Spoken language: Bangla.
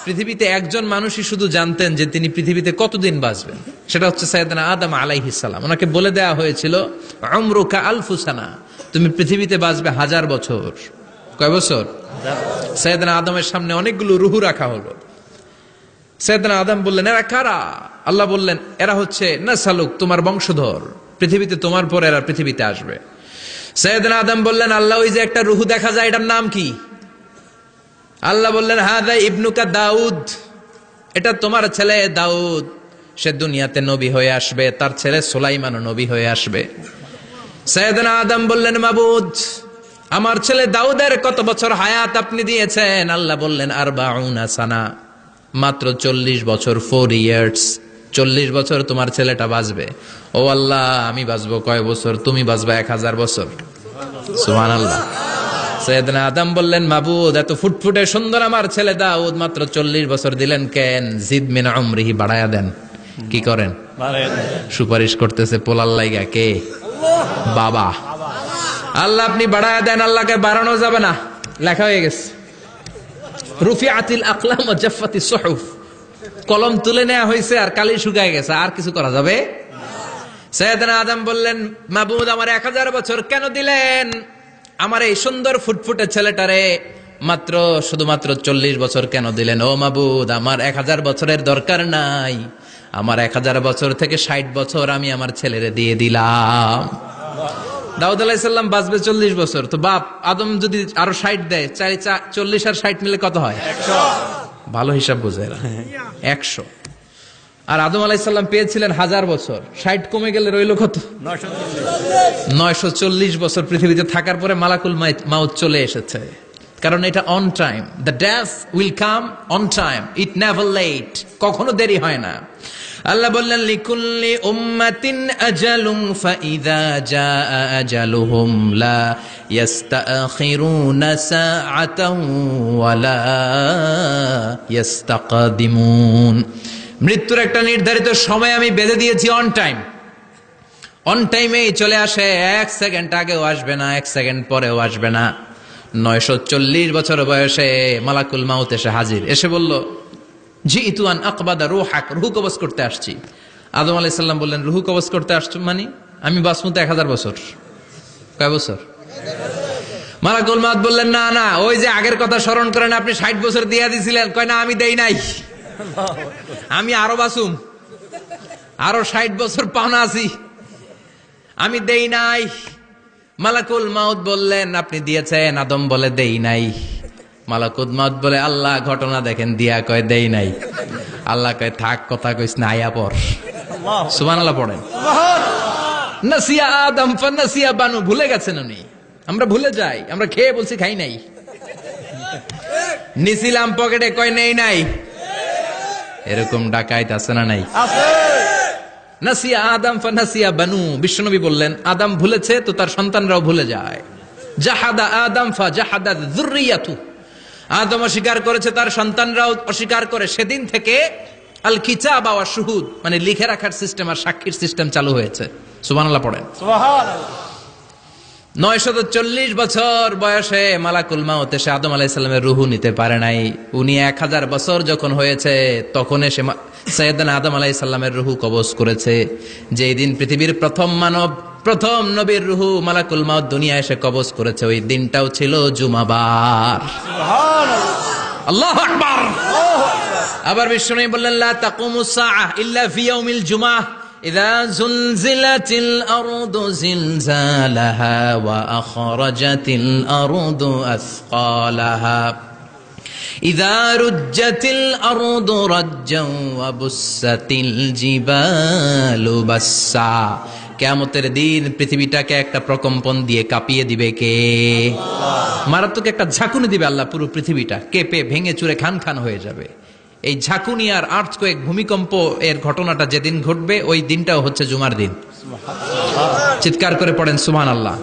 পৃথিবীতে একজন মানুষই শুধু জানতেন যে তিনি পৃথিবীতে কতদিন বাঁচবেন, সেটা হচ্ছে সাইয়েদনা আদম আলাইহিস সালাম। ওনাকে বলে দেওয়া হয়েছিল উমরুকা আলফু সানা, তুমি পৃথিবীতে বাঁচবে 1000 বছর। কয় বছর? সাইয়েদনা আদমের সামনে অনেকগুলো রুহু রাখা হলো। সাইয়েদনা আদম বললেন, এরা কারা? আল্লাহ বললেন, এরা হচ্ছে নাসালুক, তোমার বংশধর, পৃথিবীতে তোমার পর এরা পৃথিবীতে আসবে। সাইয়েদনা আদম বললেন, আল্লাহ ওই যে একটা রুহু দেখা যায়, এটার নাম কি? আল্লাহ বললেন, হাদা ইবনুকা দাউদ, এটা তোমার ছেলে দাউদ, সে দুনিয়াতে নবী হয়ে আসবে, তার ছেলে সুলাইমানও নবী হয়ে আসবে। সাইয়েদনা আদম বললেন, মাবুদ, আমার ছেলে দাউদের কত বছর হায়াত আপনি দিয়েছেন? আল্লাহ বললেন, 40 সানা, মাত্র 40 বছর, 4 ইয়ার্স, 40 বছর তোমার ছেলেটা বাঁচবে। ও আল্লাহ, আমি বাঁচবো কয় বছর? তুমি বাঁচবা 1000 বছর। সুবহানাল্লাহ। সাইয়েদনা আদম বললেন, মাবুদ, এত ফুটফুটে সুন্দর আমার ছেলে দাউদ, মাত্র 40 বছর দিলেন কেন? জিদ মিন উমরিহি, বাড়ায়া দেন। কি করেন? সুপারিশ করতেছে পোলার লাইগা কে? বাবা। আল্লাহ আপনি বাড়ায়া দেন। আল্লাহকে বাড়ানো যাবে না, লেখা হয়ে গেছে। রুফিআতিল আকলাম ওয়া জাফফাতিস সুহুফ, কলম তুলে নেওয়া হয়েছে আর কালি শুকায় গেছে, আর কিছু করা যাবে? সাইয়েদনা আদম বললেন, মাবুদ, আমার 1000 বছর কেন দিলেন? আমার এই সুন্দর ফুটফুটে ছেলেটারে মাত্র শুধুমাত্র 40 বছর কেন দিলেন? ও মাবুদ, আমার 1000 বছরের দরকার নাই, আমার 1000 বছর থেকে 60 বছর আমি আমার ছেলেরে দিয়ে দিলাম। দাউদ আলাইহিস সালাম বাঁচবে 40 বছর, তো বাপ আদম যদি আরো 60 দেয়, 40 আর 60 মিলে কত হয়? 100। ভালো হিসাব বোঝে এরা, 100। আর আদম আলাইহিস সালাম পেয়েছিলেন 1000 বছর, 60 কমে গেলে রইল কত? 940 বছর পৃথিবীতে থাকার পরে মালাকুল মাউত চলে এসেছে, কারণ এটা on time. The death will come on time, it never late, কখনো দেরি হয় না। আল্লাহ বললেন, লিকুল্লি উম্মাতিন আজালুন ফাইযা জাআ আজালুহুম লা ইস্তাখিরুনা সাআতান ওয়া লা ইস্তাকদিমুন। মৃত্যুর একটা নির্ধারিত সময় আমি বেঁধে দিয়েছি, অন টাইম। অন টাইমেই চলে আসে, 1 সেকেন্ড আগেও আসবে না, 1 সেকেন্ড পরেও আসবে না। 940 বছর বয়সে মালাকুল মাউত এসে হাজির, এসে বলল, জিইতু আন আকবাদা রূহাক, রূহ কবজ করতে আসছি। আদম আলাইহিস সালাম বললেন, রূহ কবজ করতে আসছো মানে? আমি বাঁচবো তো 1000 বছর। কয় বছর? মালাকুল মাউত বললেন, না না, ওই যে আগের কথা স্মরণ করেন, আপনি 60 বছর দিয়ে দিয়েছিলেন। কয় না, আমি দেই নাই, আমি আরো বাঁচুম, আরো 60 বছর পাওনা আছি, আমি দেই নাই। মালাকুল মাউত বললেন, আপনি দিয়েছেন? আদম বলে, দেই নাই। মালাকুল মাউত বলে, আল্লাহ ঘটনা দেখেন, দিয়া কয় দেই নাই। আল্লাহ কয়, থাক, কথা কইস না, আয়া পর। সুবহানাল্লাহ পড়েন। নাসিয়া আদম ফানাসিয়া বানু, ভুলে গেছেন উনি। আমরা ভুলে যাই, আমরা খেয়ে বলছি খাই নাই, নিছিলাম পকেটে, কয় নেই নাই। এরকম ডাকাইত আছে না নাই? নাসিয়া আদম ফানাসিয়া বানু, বিশ্বনবী বললেন, আদম ভুলেছে তো তার সন্তানরাও ভুলে যায়। জাহাদা আদম ফাজাহাদা যুররিয়াতু, আদম অস্বীকার করেছে, তার সন্তানরাও অস্বীকার করে। সেদিন থেকে আল কিতাব ওয়া শুহুদ, মানে লিখে রাখার সিস্টেম আর সাক্ষীর সিস্টেম চালু হয়েছে। সুবহানাল্লাহ পড়েন। সুবহানাল্লাহ। 940 বছর বয়সে মালাকুল মাউত এসে আদম আলাইহিস সালামের রূহ নিতে পারে নাই। উনি 1000 বছর যখন হয়েছে তখন এসে সাইয়েদনা আদম আলাইহিস সালামের রূহ কবজ করেছে। যেই দিন পৃথিবীর প্রথম মানব, প্রথম নবীর রূহ মালাকুল মাউত দুনিয়া এসে কবজ করেছে, ওই দিনটাও ছিল জুমাবার। সুবহানাল্লাহ, আল্লাহু আকবার। আবার বিশ্বনবী বললেন, লা তাকুমুস সাআহ ইল্লা ফি ইয়াউমিল জুমআহ ইযা যুলজিলাতিল আরদু জিলজালাহা ওয়া আখরাজাতিল আরদু আসকালাহা ইযা রুজ্জাতিল আরদু রাজ্জান ওয়া বুসাতিল জিবালু বাসসা। কিয়ামতের দিন পৃথিবীটাকে একটা প্রকম্পন দিয়ে কাঁপিয়ে দিবে কে? আল্লাহ। মারাত্মক একটা ঝাঁকুনি দিবে আল্লাহ, পুরো পৃথিবীটা কেঁপে ভেঙে চুরে খান খান হয়ে যাবে। এই ঝাঁকুনি আর আর্থকোয়েক, ভূমিকম্প এর ঘটনাটা যেদিন ঘটবে ওই দিনটাও হচ্ছে জুমার দিন। চিৎকার করে পড়েন সুবহানাল্লাহ।